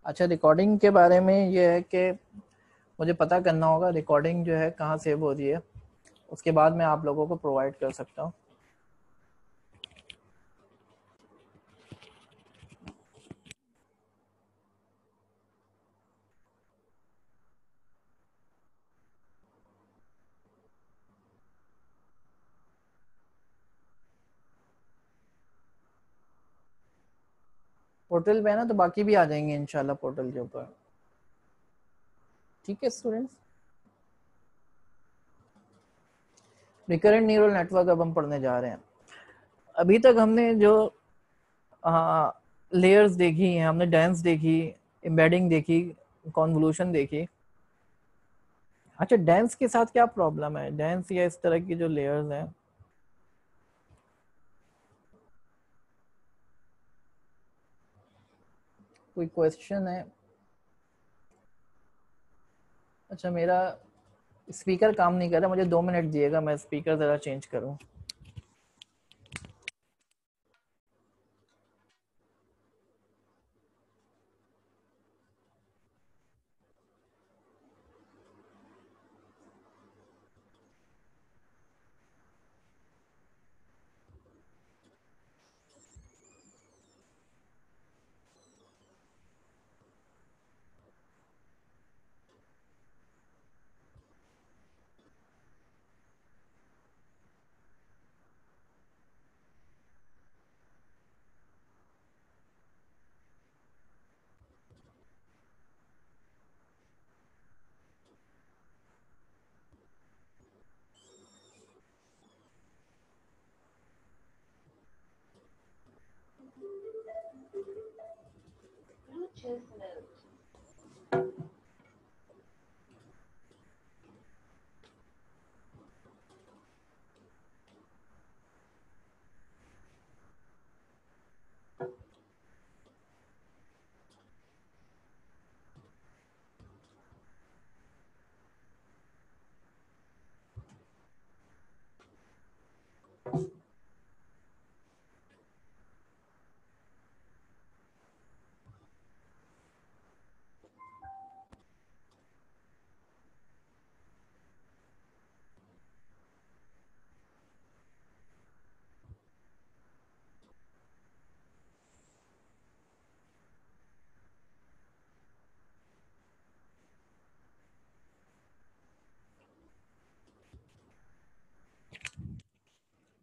अच्छा, रिकॉर्डिंग के बारे में ये है कि मुझे पता करना होगा रिकॉर्डिंग जो है कहाँ सेव हो रही है, उसके बाद मैं आप लोगों को प्रोवाइड कर सकता हूँ। पोर्टल पे है ना, तो बाकी भी आ जाएंगे इंशाल्लाह पोर्टल के ऊपर। ठीक है स्टूडेंट्स, रिकरेंट न्यूरल नेटवर्क अब हम पढ़ने जा रहे हैं। अभी तक हमने जो लेयर्स देखी हैं, हमने डांस देखी, एम्बेडिंग देखी, कॉन्वोल्यूशन देखी। अच्छा, डांस के साथ क्या प्रॉब्लम है? डांस या इस तरह की जो लेयर्स हैं, कोई क्वेश्चन है? अच्छा, मेरा स्पीकर काम नहीं कर रहा, मुझे 2 मिनट दिएगा, मैं स्पीकर ज़रा चेंज करूँ।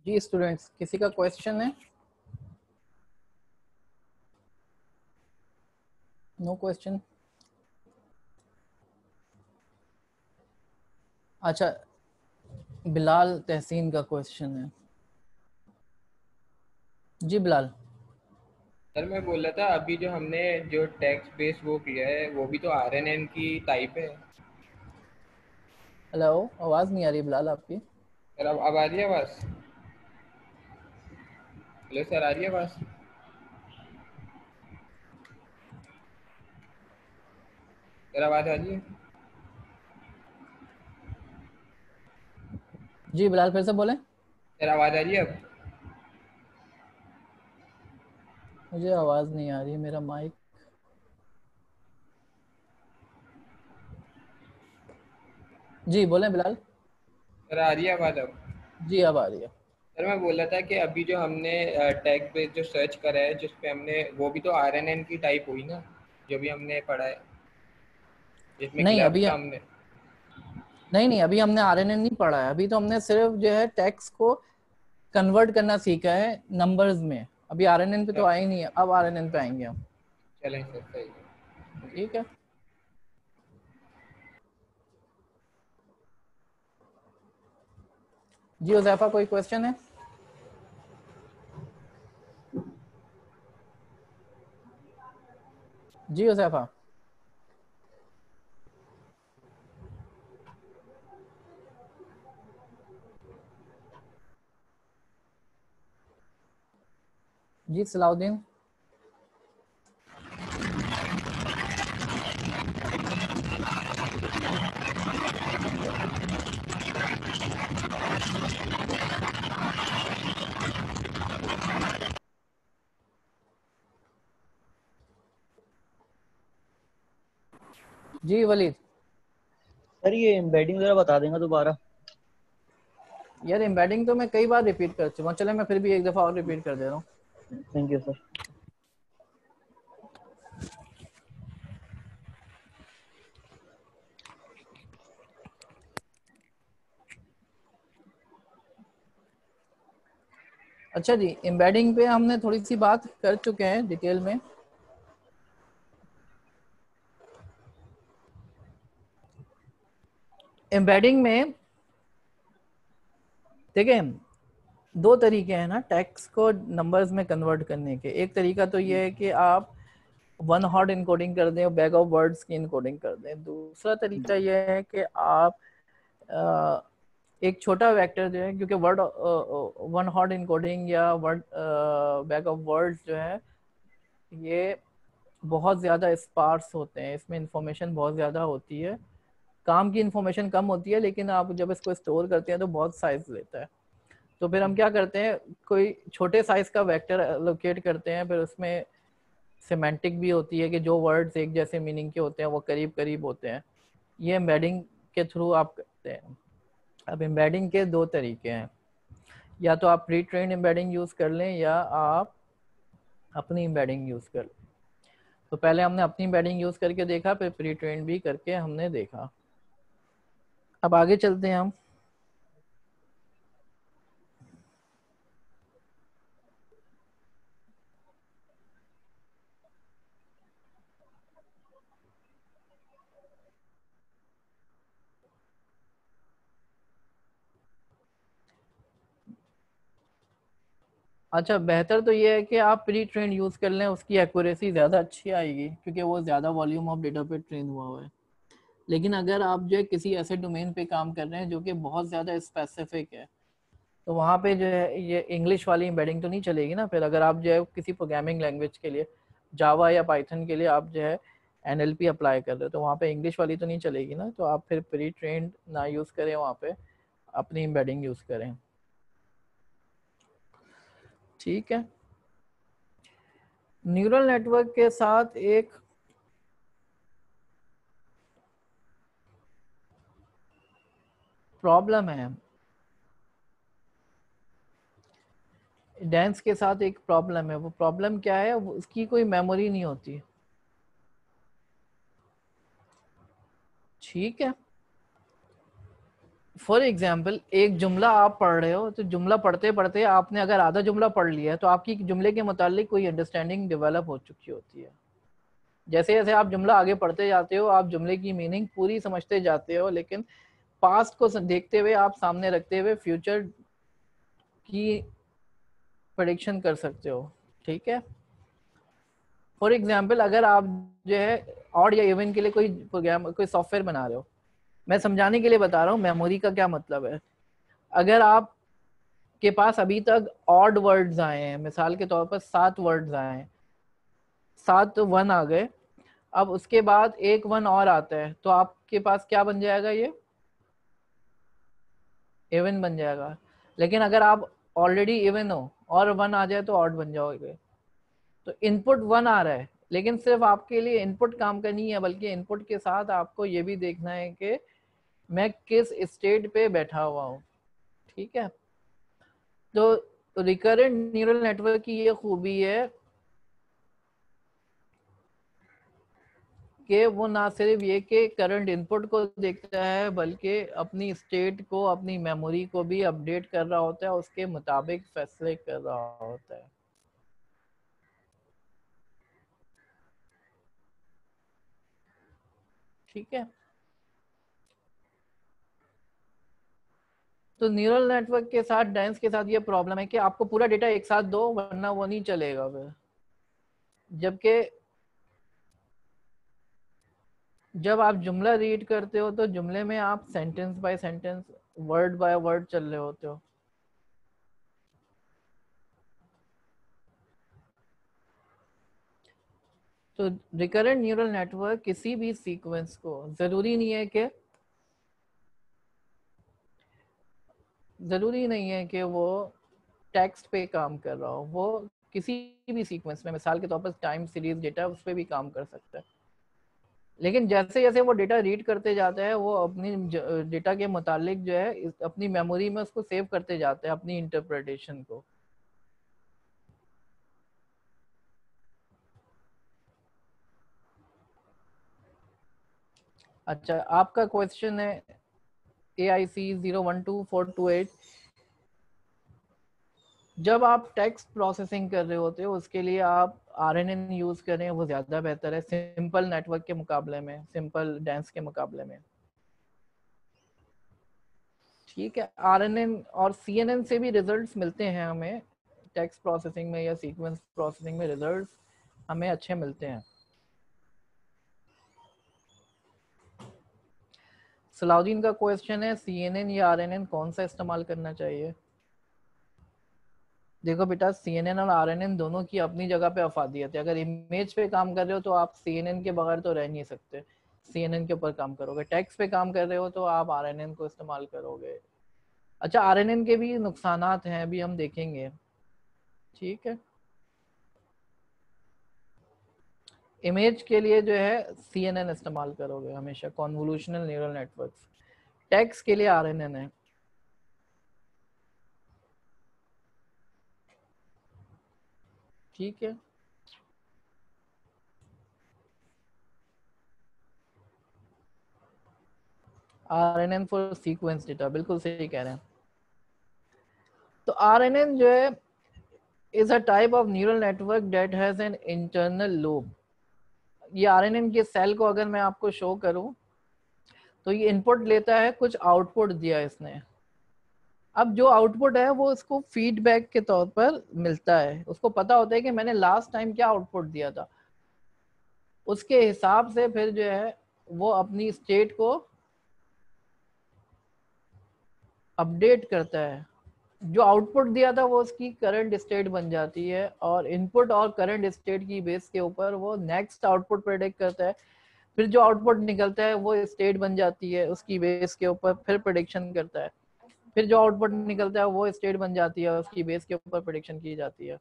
जी स्टूडेंट्स, किसी का क्वेश्चन है? No question. अच्छा, बिलाल तहसीन का क्वेश्चन है। जी बिलाल। सर मैं बोल रहा था अभी जो हमने जो टेक्स्ट बेस्ड वो किया है वो भी तो आरएनएन की टाइप है। हेलो, आवाज़ नहीं आ रही बिलाल आपकी। सर अब आ रही है आवाज़? हेलो सर, आ रही है आवाज़? सर आवाज़ आ रही है? जी बिलाल, फिर से बोलें। सर आवाज़ आ रही है अब? मुझे आवाज़ नहीं आ रही, मेरा माइक। जी बोलें बिलाल। सर आ रही है आवाज़ अब? जी अब आ रही है। सर मैं बोल रहा था कि अभी जो हमने टेक्स्ट बेस्ड जो सर्च करा है जिस पे हमने वो भी तो आरएनएन की टाइप हुई ना, जो भी हमने पढ़ा है जिसमें नहीं ग्लैब अभी, था हमने। नहीं अभी हमने आरएनएन नहीं पढ़ा है। अभी तो हमने सिर्फ जो है टेक्स्ट को कन्वर्ट करना सीखा है नंबर्स में। अभी आरएनएन पे तो आए ही नहीं है, अब आरएनएन पे आएंगे हम। चलें सर, सही है। ठीक है। जी उज़ैफा, कोई क्वेश्चन है? जी उज़ैफा। जी सलाउद्दीन। जी वलीद। सर ये एम्बेडिंग जरा बता देंगे दोबारा। यार एम्बेडिंग तो मैं कई बार रिपीट कर चुका हूँ, चले मैं फिर भी एक दफ़ा और रिपीट कर दे रहा हूँ। Thank you sir. अच्छा जी, एम्बेडिंग पे हमने थोड़ी सी बात कर चुके हैं डिटेल में। एम्बेडिंग में देखिए दो तरीके हैं ना टेक्स्ट को नंबर्स में कन्वर्ट करने के। एक तरीका तो ये है कि आप वन हॉट इनकोडिंग कर दें और बैग ऑफ वर्ड्स की इनकोडिंग कर दें। दूसरा तरीका ये है कि आप एक छोटा वेक्टर जो है, क्योंकि वर्ड वन हॉट इनकोडिंग या वर्ड बैग ऑफ वर्ड्स जो है ये बहुत ज़्यादा स्पार्स होते हैं, इसमें इंफॉर्मेशन बहुत ज़्यादा होती है, काम की इंफॉर्मेशन कम होती है, लेकिन आप जब इसको स्टोर करते हैं तो बहुत साइज लेता है। तो फिर हम क्या करते हैं, कोई छोटे साइज का वेक्टर एलोकेट करते हैं, फिर उसमें सिमेंटिक भी होती है कि जो वर्ड्स एक जैसे मीनिंग के होते हैं वो करीब करीब होते हैं। ये एम्बेडिंग के थ्रू आप करते हैं। अब एम्बेडिंग के दो तरीके हैं, या तो आप प्री ट्रेन एम्बेडिंग यूज़ कर लें या आप अपनी एम्बेडिंग यूज़ कर लें। तो पहले हमने अपनी एम्बेडिंग यूज़ करके देखा, फिर प्री ट्रेन भी करके हमने देखा। अब आगे चलते हैं हम। अच्छा, बेहतर तो ये है कि आप प्री ट्रेन यूज़ कर लें, उसकी एक्यूरेसी ज़्यादा अच्छी आएगी क्योंकि वो ज़्यादा वॉल्यूम ऑफ डेटा पे ट्रेन हुआ है। लेकिन अगर आप जो है किसी ऐसे डोमेन पे काम कर रहे हैं जो कि बहुत ज़्यादा स्पेसिफिक है, तो वहाँ पे जो है ये इंग्लिश वाली एम्बेडिंग तो नहीं चलेगी ना। फिर अगर आप जो है किसी प्रोग्रामिंग लैंग्वेज के लिए, जावा या पाइथन के लिए आप जो है एनएलपी अप्लाई कर रहे हो, तो वहाँ पे इंग्लिश वाली तो नहीं चलेगी ना। तो आप फिर प्री ट्रेंड ना यूज़ करें, वहाँ पे अपनी एम्बेडिंग यूज़ करें। ठीक है। न्यूरल नेटवर्क के साथ एक प्रॉब्लम है, डेंस के साथ एक प्रॉब्लम है। वो प्रॉब्लम क्या है, उसकी कोई मेमोरी नहीं होती। ठीक है। फॉर एग्जाम्पल एक जुमला आप पढ़ रहे हो, तो जुमला पढ़ते पढ़ते आपने अगर आधा जुमला पढ़ लिया है तो आपकी जुमले के मुतालिक कोई अंडरस्टैंडिंग डेवलप हो चुकी होती है। जैसे जैसे आप जुमला आगे पढ़ते जाते हो, आप जुमले की मीनिंग पूरी समझते जाते हो, लेकिन पास्ट को देखते हुए, आप सामने रखते हुए फ्यूचर की प्रेडिक्शन कर सकते हो। ठीक है। फॉर एग्जाम्पल अगर आप जो है ऑड या इवन के लिए कोई प्रोग्राम, कोई सॉफ्टवेयर बना रहे हो, मैं समझाने के लिए बता रहा हूँ मेमोरी का क्या मतलब है। अगर आप के पास अभी तक ऑड वर्ड्स आए हैं, मिसाल के तौर पर 7 वर्ड्स आए हैं, 7 वन आ गए, अब उसके बाद एक वन और आता है, तो आपके पास क्या बन जाएगा, ये इवन बन जाएगा। लेकिन अगर आप ऑलरेडी इवन हो और वन आ जाए तो ऑड बन जाओगे। तो इनपुट वन आ रहा है, लेकिन सिर्फ आपके लिए इनपुट काम का नहीं है, बल्कि इनपुट के साथ आपको ये भी देखना है कि मैं किस स्टेट पे बैठा हुआ हूँ। ठीक है। तो रिकरेंट न्यूरल नेटवर्क की ये खूबी है कि वो ना सिर्फ ये कि करंट इनपुट को देखता है, बल्कि अपनी स्टेट को, अपनी मेमोरी को भी अपडेट कर रहा होता है, उसके मुताबिक फैसले कर रहा होता है। ठीक है। तो न्यूरल नेटवर्क के साथ, डेंस के साथ ये प्रॉब्लम है कि आपको पूरा डेटा एक साथ दो, वरना वो नहीं चलेगा फिर। जबकि जब आप जुमला रीड करते हो तो जुमले में आप sentence by sentence, word by word चल रहे होते हो। तो रिकरेंट न्यूरल नेटवर्क किसी भी सीक्वेंस को, जरूरी नहीं है कि वो टेक्स्ट पे काम कर रहा हो, वो किसी भी सीक्वेंस में, मिसाल के तौर पर टाइम सीरीज डेटा, उस पर भी काम कर सकता है। लेकिन जैसे जैसे वो डेटा रीड करते जाते हैं वो अपनी डेटा के मुतालिक जो है अपनी मेमोरी में उसको सेव करते जाते हैं अपनी इंटरप्रिटेशन को। अच्छा, आपका क्वेश्चन है AIC 012428, जब आप टेक्स्ट प्रोसेसिंग कर रहे होते हो उसके लिए आप RNN यूज करें, वो ज्यादा बेहतर है सिंपल नेटवर्क के मुकाबले में, सिंपल डेंस के मुकाबले में। ठीक है, RNN और CNN से भी रिजल्ट्स मिलते हैं हमें, टेक्स्ट प्रोसेसिंग में या सीक्वेंस प्रोसेसिंग में रिजल्ट्स हमें अच्छे मिलते हैं। सलाउद्दीन का क्वेश्चन है CNN या RNN कौन सा इस्तेमाल करना चाहिए। देखो बेटा, CNN और RNN दोनों की अपनी जगह पे अफादियत है। अगर इमेज पे काम कर रहे हो तो आप CNN के बगैर तो रह नहीं सकते, CNN के ऊपर काम करोगे। टेक्स्ट पे काम कर रहे हो तो आप RNN को इस्तेमाल करोगे। अच्छा, RNN के भी नुकसानात हैं, अभी हम देखेंगे। ठीक है, इमेज के लिए जो है CNN इस्तेमाल करोगे हमेशा, कॉन्वोल्यूशनल न्यूरल नेटवर्क्स। टेक्स्ट के लिए RNN है। ठीक है, RNN फॉर सीक्वेंस डेटा, बिल्कुल सही कह रहे हैं। तो RNN जो है is a type of neural network that has an internal lobe। ये RNN के सेल को अगर मैं आपको शो करूं तो ये इनपुट लेता है, कुछ आउटपुट दिया इसने। अब जो आउटपुट है वो उसको फीडबैक के तौर पर मिलता है, उसको पता होता है कि मैंने लास्ट टाइम क्या आउटपुट दिया था, उसके हिसाब से फिर जो है वो अपनी स्टेट को अपडेट करता है। जो आउटपुट दिया था वो उसकी करंट स्टेट बन जाती है, और इनपुट और करंट स्टेट की बेस के ऊपर वो नेक्स्ट आउटपुट प्रेडिक्ट करता है। फिर जो आउटपुट निकलता है वो स्टेट बन जाती है, उसकी बेस के ऊपर फिर प्रेडिक्शन करता है। फिर जो आउटपुट निकलता है वो स्टेट बन जाती है, उसकी बेस के ऊपर प्रेडिक्शन की जाती है।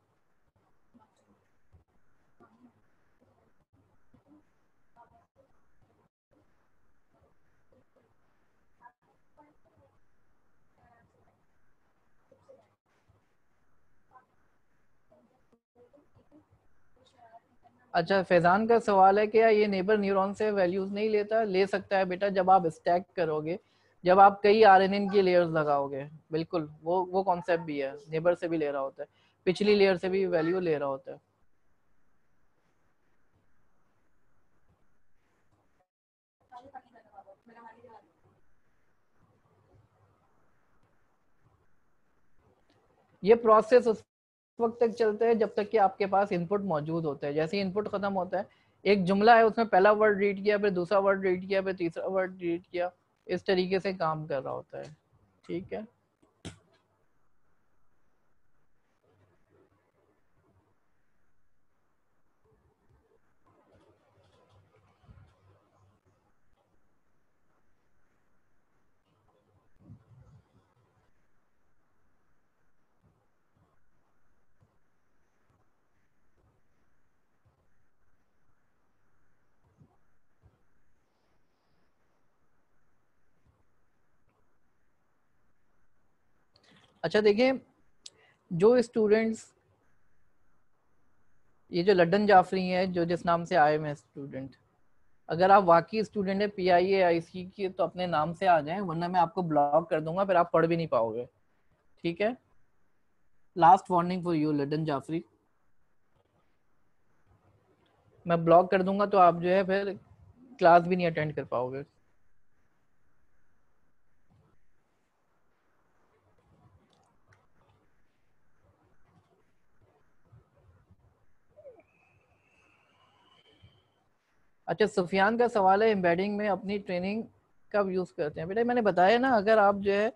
अच्छा, फैजान का सवाल है कि ये नेबर न्यूरॉन से वैल्यूज नहीं लेता। ले सकता है बेटा, जब आप स्टैक करोगे, जब आप कई RNN की लेयर्स लगाओगे, बिल्कुल वो कॉन्सेप्ट भी है, नेबर से भी ले रहा होता है, पिछली लेयर से भी वैल्यू ले रहा होता है। ये प्रोसेस उस वक्त तक चलता है जब तक कि आपके पास इनपुट मौजूद होता है। जैसे इनपुट खत्म होता है, एक जुमला है उसमें पहला वर्ड रीड किया, फिर दूसरा वर्ड रीड किया, फिर तीसरा वर्ड रीड किया, इस तरीके से काम कर रहा होता है। ठीक है, अच्छा देखिए, जो स्टूडेंट्स, ये जो लड्डन जाफरी है, जो जिस नाम से आए हैं स्टूडेंट, अगर आप वाकई स्टूडेंट है PIAIC की तो अपने नाम से आ जाएं, वरना मैं आपको ब्लॉक कर दूंगा, फिर आप पढ़ भी नहीं पाओगे। ठीक है, last warning for you Laddan Jafri, मैं ब्लॉक कर दूंगा तो आप जो है फिर क्लास भी नहीं अटेंड कर पाओगे। अच्छा, सुफियान का सवाल है एम्बेडिंग में अपनी ट्रेनिंग कब यूज करते हैं। बेटा मैंने बताया ना, अगर आप जो है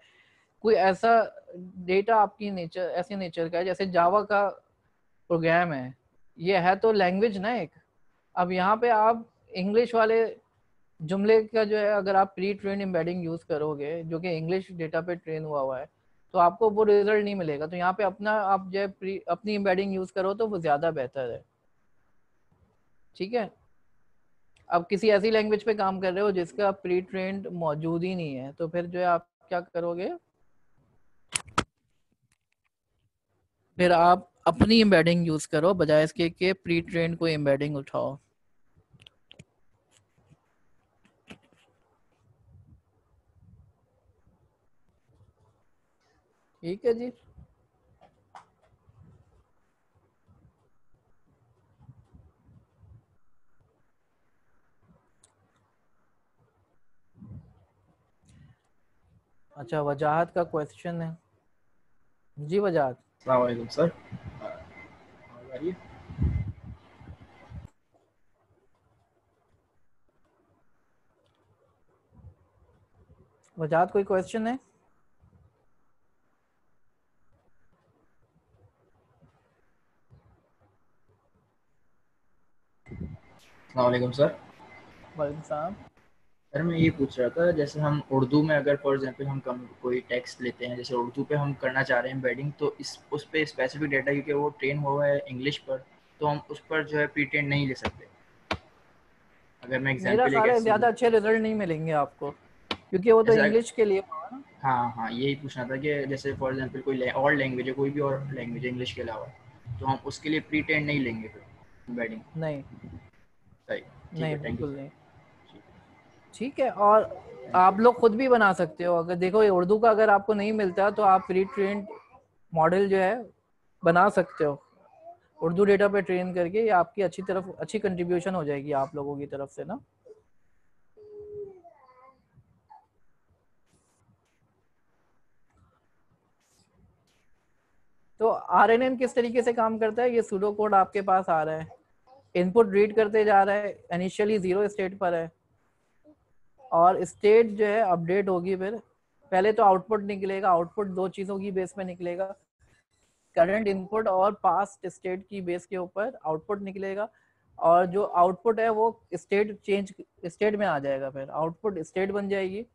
कोई ऐसा डेटा आपकी नेचर, ऐसे नेचर का है, जैसे जावा का प्रोग्राम है, ये है तो लैंग्वेज ना एक। अब यहाँ पे आप इंग्लिश वाले जुमले का जो है अगर आप प्री ट्रेन एम्बेडिंग यूज करोगे जो कि इंग्लिश डेटा पे ट्रेन हुआ है, तो आपको वो रिजल्ट नहीं मिलेगा। तो यहाँ पे अपना आप जो है अपनी एम्बेडिंग यूज करो तो वो ज्यादा बेहतर है। ठीक है, अब किसी ऐसी लैंग्वेज पे काम कर रहे हो जिसका प्री ट्रेंड मौजूद ही नहीं है, तो फिर जो है आप क्या करोगे, फिर आप अपनी एम्बेडिंग यूज करो बजाय इसके कि प्री ट्रेंड कोई एम्बेडिंग उठाओ। ठीक है जी। अच्छा, वजाहत का क्वेश्चन है जी। वजाहत, अस्सलाम वालेकुम सर। आवाज़ आ रही है? वजाहत कोई क्वेश्चन है? अस्सलाम वालेकुम सर। वालेकुम सलाम। सर मैं ये पूछ रहा था, जैसे हम उर्दू में अगर फॉर एग्जांपल हम कोई टेक्स्ट लेते हैं, जैसे उर्दू पे हम करना चाह रहे हैं एम्बेडिंग, तो इस उस पे स्पेसिफिक डाटा क्योंकि वो ट्रेन हुआ है इंग्लिश पर, तो हम उस पर जो है प्रीटेंड नहीं ले सकते। अगर मैं मेरा एग्जांपल एक ख्याल है ऐसी ज्यादा अच्छे रिजल्ट नहीं मिलेंगे आपको, क्योंकि वो तो ऐसा, इंग्लिश के लिए हुआ ना। हाँ हाँ यही पूछना था कि जैसे फॉर एग्जांपल कोई और लैंग्वेज है, कोई भी और लैंग्वेज है इंग्लिश के अलावा, तो हम उसके लिए प्रीटेंड नहीं लेंगे फिर एम्बेडिंग। नहीं सही। ठीक नहीं, है, थैंक यू बिल्कुल सर। नहीं। ठीक है, और आप लोग खुद भी बना सकते हो। अगर देखो ये उर्दू का अगर आपको नहीं मिलता तो आप प्री ट्रेंड मॉडल जो है बना सकते हो उर्दू डेटा पे ट्रेन करके। ये आपकी अच्छी कंट्रीब्यूशन हो जाएगी आप लोगों की तरफ से ना। तो आरएनएन किस तरीके से काम करता है, ये सूडो कोड आपके पास आ रहा है, इनपुट रीड करते जा रहा है, इनिशियली 0 स्टेट पर है, और स्टेट जो है अपडेट होगी। फिर पहले तो आउटपुट निकलेगा, आउटपुट दो चीजों की बेस पे निकलेगा, करंट इनपुट और पास्ट स्टेट की बेस के ऊपर आउटपुट निकलेगा। और जो आउटपुट है वो स्टेट में आ जाएगा, फिर आउटपुट स्टेट बन जाएगी,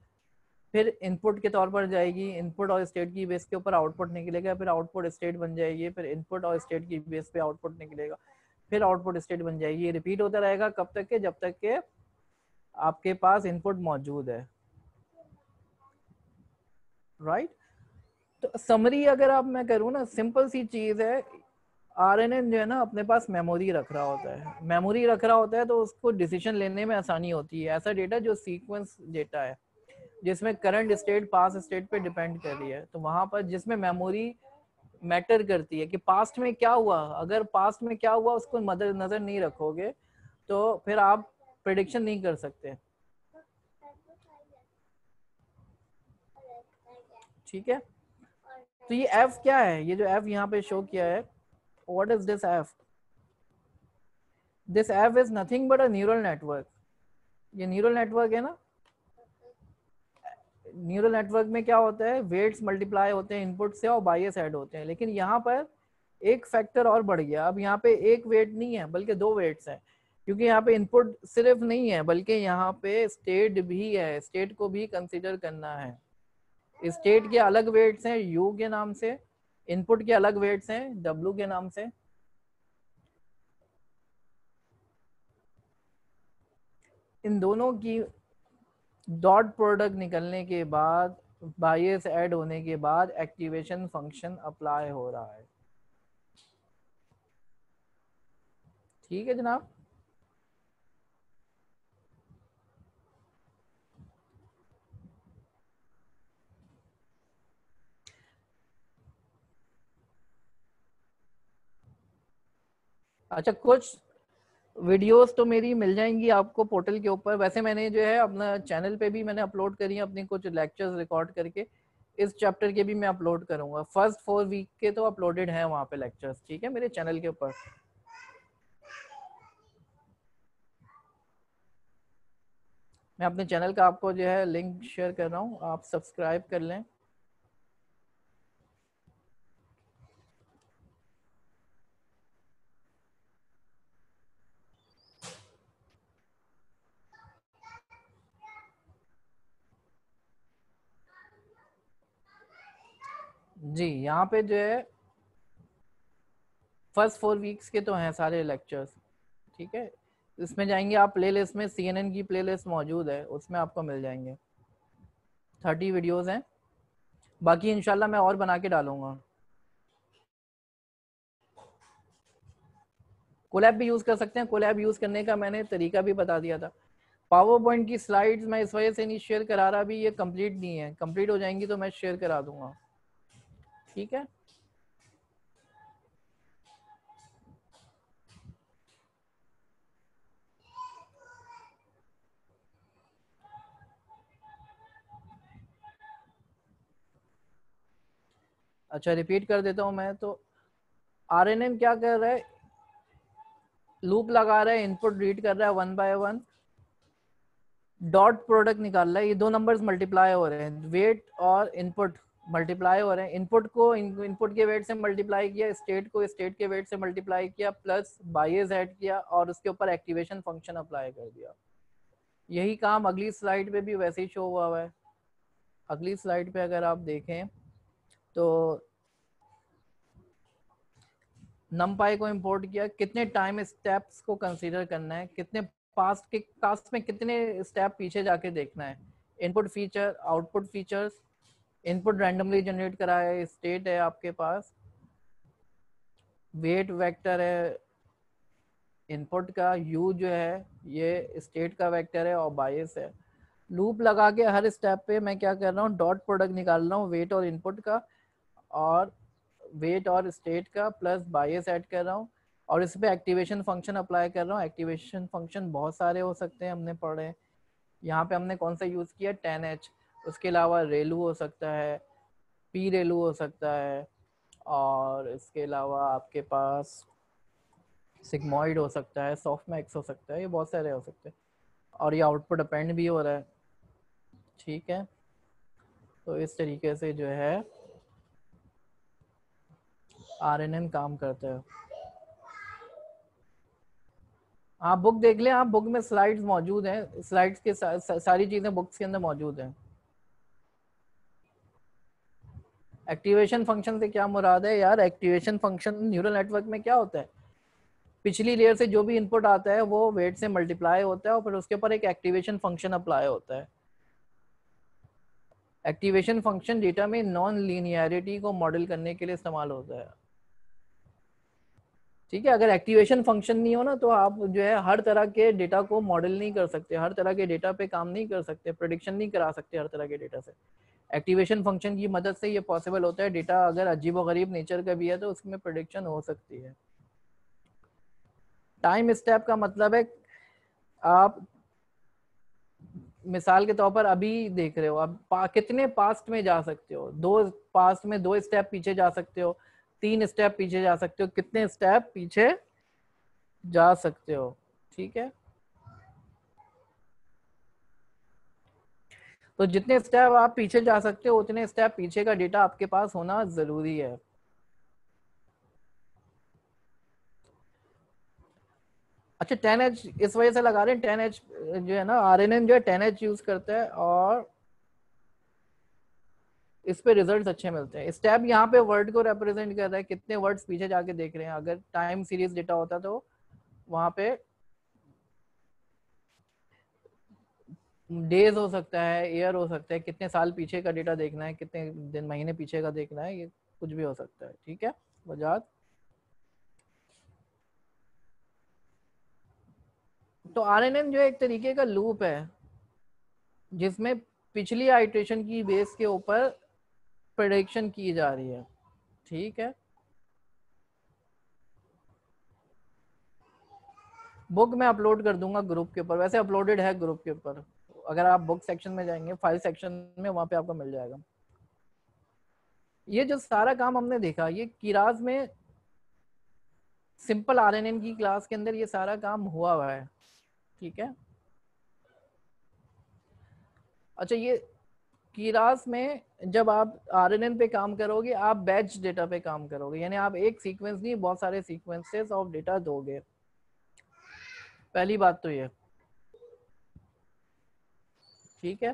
फिर इनपुट के तौर पर जाएगी, इनपुट और स्टेट की बेस के ऊपर आउटपुट निकलेगा, फिर आउटपुट स्टेट बन जाएगी, फिर इनपुट और स्टेट की बेस पे आउटपुट निकलेगा, फिर आउटपुट स्टेट बन जाएगी। ये रिपीट होता रहेगा कब तक के, जब तक के आपके पास इनपुट मौजूद है। राइट। तो समरी अगर आप मैं करूँ ना, सिंपल सी चीज है। आरएनएन जो है ना अपने पास मेमोरी रख रहा होता है, मेमोरी रख रहा होता है तो उसको डिसीजन लेने में आसानी होती है। ऐसा डेटा जो सीक्वेंस डेटा है जिसमें करंट स्टेट पास्ट स्टेट पे डिपेंड कर रही है, तो वहां पर जिसमें मेमोरी मैटर करती है कि पास्ट में क्या हुआ, अगर पास्ट में क्या हुआ उसको नजर नहीं रखोगे तो फिर आप प्रिडिक्शन नहीं कर सकते। ठीक है, तो ये एफ क्या है, ये जो एफ यहाँ पे शो किया है, what is this F? This F is nothing but a neural network. ये न्यूरल नेटवर्क है ना। न्यूरल नेटवर्क में क्या होता है, वेट्स मल्टीप्लाई होते हैं इनपुट से और बायस ऐड होते हैं, लेकिन यहाँ पर एक फैक्टर और बढ़ गया। अब यहाँ पे एक वेट नहीं है बल्कि दो वेट्स हैं, क्योंकि यहाँ पे इनपुट सिर्फ नहीं है बल्कि यहाँ पे स्टेट भी है, स्टेट को भी कंसीडर करना है। स्टेट के अलग वेट्स हैं यू के नाम से, इनपुट के अलग वेट्स हैं डब्ल्यू के नाम से। इन दोनों की डॉट प्रोडक्ट निकलने के बाद, बायस ऐड होने के बाद एक्टिवेशन फंक्शन अप्लाई हो रहा है। ठीक है जनाब। अच्छा, कुछ वीडियोस तो मेरी मिल जाएंगी आपको पोर्टल के ऊपर। वैसे मैंने जो है अपना चैनल पे भी मैंने अपलोड करी है अपनी कुछ लेक्चर्स रिकॉर्ड करके, इस चैप्टर के भी मैं अपलोड करूंगा। फर्स्ट 4 वीक के तो अपलोडेड हैं वहाँ पे लेक्चर्स, ठीक है, मेरे चैनल के ऊपर। मैं अपने चैनल का आपको जो है लिंक शेयर कर रहा हूँ, आप सब्सक्राइब कर लें। जी, यहाँ पे जो है फर्स्ट 4 वीक्स के तो हैं सारे लेक्चर्स, ठीक है। इसमें जाएंगे आप प्लेलिस्ट में, CNN की प्लेलिस्ट मौजूद है, उसमें आपको मिल जाएंगे। 30 वीडियोस हैं, बाकी इंशाल्लाह मैं और बना के डालूंगा। कोलैब भी यूज़ कर सकते हैं, कोलैब यूज़ करने का मैंने तरीका भी बता दिया था। पावर पॉइंट की स्लाइड्स मैं इस वजह से नहीं शेयर करा रहा, अभी ये कंप्लीट नहीं है, कंप्लीट हो जाएंगी तो मैं शेयर करा दूंगा, ठीक है। अच्छा रिपीट कर देता हूँ मैं, तो RNN क्या कर रहा है, लूप लगा रहा है, इनपुट रीड कर रहा है 1 बाय 1, डॉट प्रोडक्ट निकाल रहा है, ये दो नंबर्स मल्टीप्लाई हो रहे हैं, वेट और इनपुट मल्टीप्लाई हो रहे हैं। इनपुट को इनपुट के वेट से मल्टीप्लाई किया, स्टेट को स्टेट के वेट से मल्टीप्लाई किया, प्लस बायस ऐड किया और उसके ऊपर एक्टिवेशन फंक्शन अप्लाई कर दिया। यही काम अगली स्लाइड पे भी वैसे ही शो हुआ है। अगली स्लाइड पे अगर आप देखें तो नमपाई को इंपोर्ट किया, कितने टाइम स्टेप्स को कंसीडर करना है, कितने पास्ट में कितने स्टेप पीछे जाके देखना है, input feature, output features, input randomly generate करा है, स्टेट है आपके पास, वेट वेक्टर है इनपुट का, यू जो है ये स्टेट का वेक्टर है और बायस है। लूप लगा के हर स्टेप पे मैं क्या कर रहा हूँ, डॉट प्रोडक्ट निकाल रहा हूँ वेट और इनपुट का और वेट और स्टेट का, प्लस बायस ऐड कर रहा हूँ और इस पे एक्टिवेशन फंक्शन अप्लाई कर रहा हूँ। एक्टिवेशन फंक्शन बहुत सारे हो सकते हैं, हमने पढ़े। यहाँ पे हमने कौन सा यूज़ किया, 10H। उसके अलावा रेलू हो सकता है, पी रेलू हो सकता है, और इसके अलावा आपके पास सिग्मॉइड हो सकता है, सॉफ्टमैक्स हो सकता है, ये बहुत सारे हो सकते हैं। और ये आउटपुट अपेंड भी हो रहा है, ठीक है। तो इस तरीके से जो है RNN काम करता है। आप बुक देख लें, आप बुक में स्लाइड्स मौजूद हैं, स्लाइड्स के सारी चीजें बुक्स के अंदर मौजूद हैं। एक्टिवेशन फंक्शन से क्या मुराद है यार, एक्टिवेशन फंक्शन न्यूरल नेटवर्क में क्या होता है, पिछली लेयर से जो भी इनपुट आता है वो वेट से मल्टीप्लाई होता है और फिर उसके ऊपर एक एक्टिवेशन फंक्शन अप्लाई होता है। एक्टिवेशन फंक्शन डेटा में नॉन लीनियरिटी को मॉडल करने के लिए इस्तेमाल होता है, ठीक है। अगर एक्टिवेशन फंक्शन नहीं हो ना तो आप जो है हर तरह के डेटा को मॉडल नहीं कर सकते, हर तरह के डेटा पे काम नहीं कर सकते, प्रेडिक्शन नहीं करा सकते हर तरह के डेटा से। एक्टिवेशन फंक्शन की मदद से ये पॉसिबल होता है। डेटा अगर अजीब व गरीब नेचर का भी है तो उसमें प्रेडिक्शन हो सकती है। टाइम स्टेप का मतलब है आप मिसाल के तौर पर अभी देख रहे हो, आप कितने पास्ट में जा सकते हो, पास्ट में 2 स्टेप पीछे जा सकते हो, 3 स्टेप पीछे जा सकते हो, कितने स्टेप पीछे जा सकते हो, ठीक है। तो जितने स्टेप आप पीछे जा सकते हो उतने स्टेप पीछे का डेटा आपके पास होना जरूरी है। अच्छा 10H इस वजह से लगा रहे हैं, 10H जो है ना, RNN जो है 10H यूज करता है और इस पे रिजल्ट्स अच्छे मिलते हैं। स्टेप यहाँ पे वर्ड को रिप्रेजेंट कर रहा है, कितने वर्ड्स पीछे जाके देख रहे हैं। अगर टाइम सीरीज डेटा होता तो वहां पे डेज हो सकता है, ईयर हो सकता है, कितने साल पीछे का डेटा देखना है, कितने दिन महीने पीछे का देखना है, ये कुछ भी हो सकता है, ठीक है वजाद। तो RNN जो है एक तरीके का लूप है जिसमें पिछली आइटरेशन की बेस के ऊपर प्रेडिक्शन की जा रही है, ठीक है। बुक मैं अपलोड कर दूंगा ग्रुप के ऊपर, वैसे अपलोडेड है ग्रुप के ऊपर, अगर आप बुक सेक्शन में जाएंगे, फाइल सेक्शन में, वहां पे आपको मिल जाएगा। ये जो सारा काम हमने देखा ये कीराज में सिंपल RNN की क्लास के अंदर ये सारा काम हुआ है, ठीक है। अच्छा ये कीरास में जब आप RNN पे काम करोगे आप बैच डेटा पे काम करोगे, यानी आप एक सीक्वेंस नहीं बहुत सारे सीक्वेंसेस ऑफ डेटा दोगे। पहली बात तो ये, ठीक है।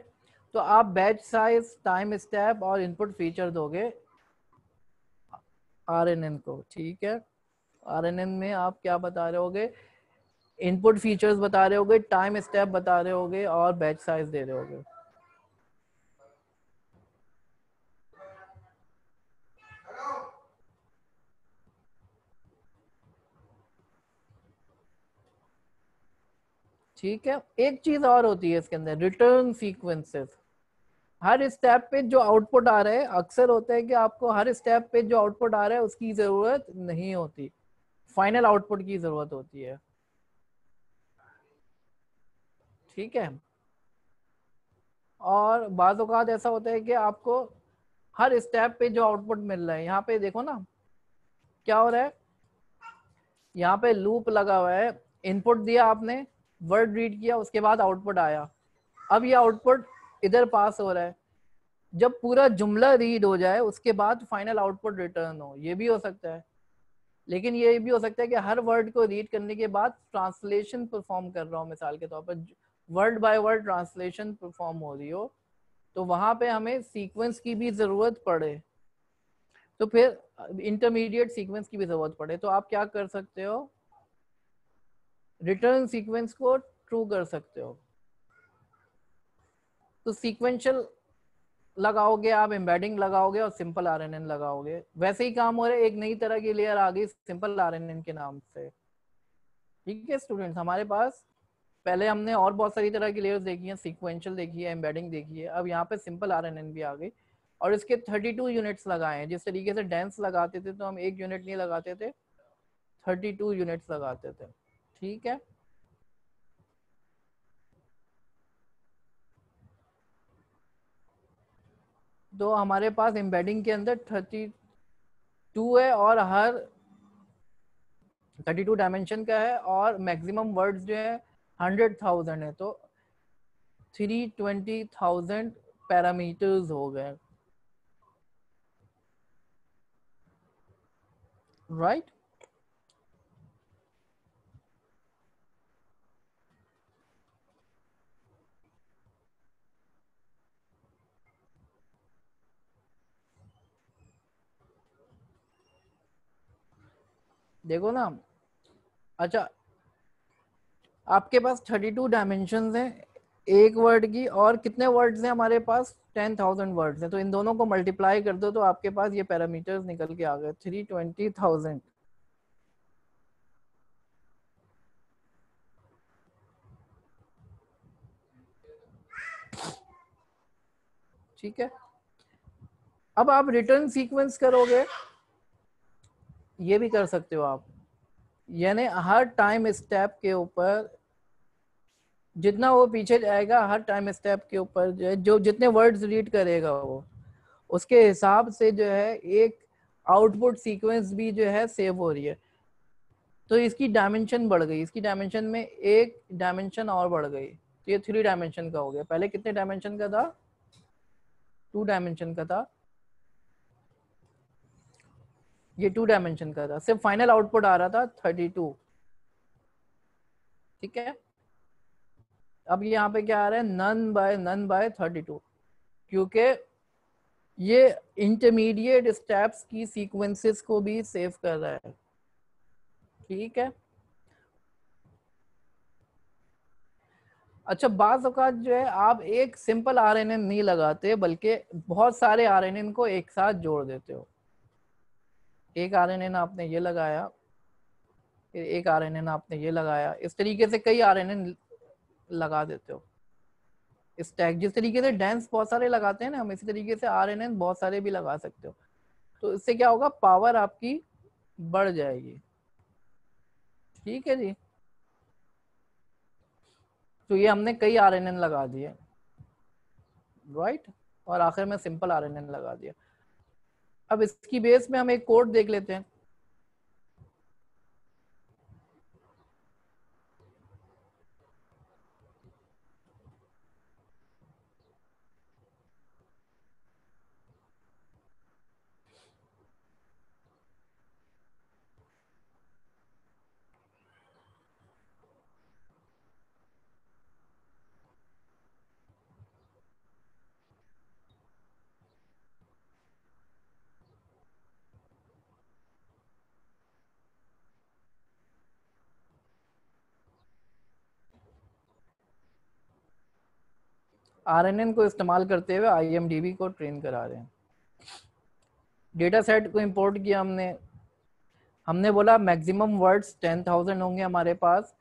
तो आप बैच साइज, टाइम स्टेप और इनपुट फीचर दोगे RNN को, ठीक है। RNN में आप क्या बता रहे होगे, इनपुट फीचर्स बता रहे होगे, टाइम स्टेप बता रहे होगे और बैच साइज दे रहे होगे। ठीक है, एक चीज और होती है इसके अंदर, रिटर्न सीक्वेंसेस। हर स्टेप पे जो आउटपुट आ रहा है, अक्सर होता है कि आपको हर स्टेप पे जो आउटपुट आ रहा है उसकी जरूरत नहीं होती, फाइनल आउटपुट की जरूरत होती है। ठीक है, और बाज़ औक़ात ऐसा होता है कि आपको हर स्टेप पे जो आउटपुट मिल रहा है, यहाँ पे देखो ना क्या हो रहा है, यहाँ पे लूप लगा हुआ है, इनपुट दिया आपने, वर्ड रीड किया, उसके बाद आउटपुट आया, अब ये आउटपुट इधर पास हो रहा है। जब पूरा जुमला रीड हो जाए उसके बाद फाइनल आउटपुट रिटर्न हो, ये भी हो सकता है। लेकिन ये भी हो सकता है कि हर वर्ड को रीड करने के बाद ट्रांसलेशन परफॉर्म कर रहा हूँ, मिसाल के तौर पर word by word translation perform हो रही हो, तो वहां पे हमें सीक्वेंस की भी जरूरत पड़े, तो फिर इंटरमीडिएट सीक्वेंस की भी जरूरत पड़े, तो आप क्या कर सकते हो, रिटर्न सीक्वेंस को ट्रू कर सकते हो। तो सीक्वेंशियल लगाओगे आप, एम्बेडिंग लगाओगे और सिंपल आरएनएन लगाओगे, वैसे ही काम हो रहा है। एक नई तरह की लेयर आ गई सिंपल आरएनएन के नाम से। ठीक है स्टूडेंट्स, हमारे पास पहले हमने और बहुत सारी तरह की लेयर्स देखी हैं, सीक्वेंशियल देखी है, एम्बेडिंग देखी है, अब यहाँ पे सिंपल आरएनएन भी आ गई और इसके 32 यूनिट्स लगाए हैं। जिस तरीके से डेंस लगाते थे तो हम एक यूनिट नहीं लगाते थे, 32 यूनिट्स लगाते थे। ठीक है, तो हमारे पास एम्बेडिंग के अंदर 32 है और हर 32 डायमेंशन का है और मैक्सिमम वर्ड्स जो है 100,000 है, तो 320,000 पैरामीटर्स हो गए। राइट, देखो ना। अच्छा, आपके पास 32 डायमेंशन हैं एक वर्ड की, और कितने वर्ड्स हैं हमारे पास, 10,000 वर्ड्स हैं, तो इन दोनों को मल्टीप्लाई कर दो तो आपके पास ये पैरामीटर्स निकल के आ गए 320,000। ठीक है, अब आप रिटर्न सीक्वेंस करोगे, ये भी कर सकते हो आप, यानी हर टाइम स्टेप के ऊपर जितना वो पीछे जाएगा, हर टाइम स्टेप के ऊपर जो है, जो जितने वर्ड्स रीड करेगा वो, उसके हिसाब से जो है एक आउटपुट सीक्वेंस भी जो है सेव हो रही है। तो इसकी डायमेंशन बढ़ गई, इसकी डायमेंशन में एक डायमेंशन और बढ़ गई, तो ये 3 डायमेंशन का हो गया। पहले कितने डायमेंशन का था, 2 डायमेंशन का था, ये 2 डायमेंशन का था, सिर्फ फाइनल आउटपुट आ रहा था 32। ठीक है, अब यहाँ पे क्या आ रहा है, नन बाय 32, क्योंकि ये इंटरमीडिएट स्टेप्स की सीक्वेंसेस को भी सेव कर रहा है। ठीक है, अच्छा, बाज़ औक़ात जो है आप एक सिंपल आरएनएन नहीं लगाते, बल्कि बहुत सारे आरएनएन को एक साथ जोड़ देते हो। एक आरएनएन आपने ये लगाया, फिर एक आरएनएन आपने ये लगाया, इस तरीके से कई आरएनएन लगा देते हो स्टैक। जिस तरीके से डेंस बहुत सारे लगाते हैं ना हम, इसी तरीके से आरएनएन बहुत सारे भी लगा सकते हो। तो इससे क्या होगा, पावर आपकी बढ़ जाएगी। ठीक है जी, तो ये हमने कई आरएनएन लगा दिए, राइट, और आखिर में सिंपल आरएनएन लगा दिया। अब इसकी बेस में हम एक कोड देख लेते हैं। RNN को इस्तेमाल करते हुए IMDb को ट्रेन करा रहे हैं। डेटा सेट को इंपोर्ट किया हमने बोला मैक्सिमम वर्ड्स 10,000 होंगे हमारे पास,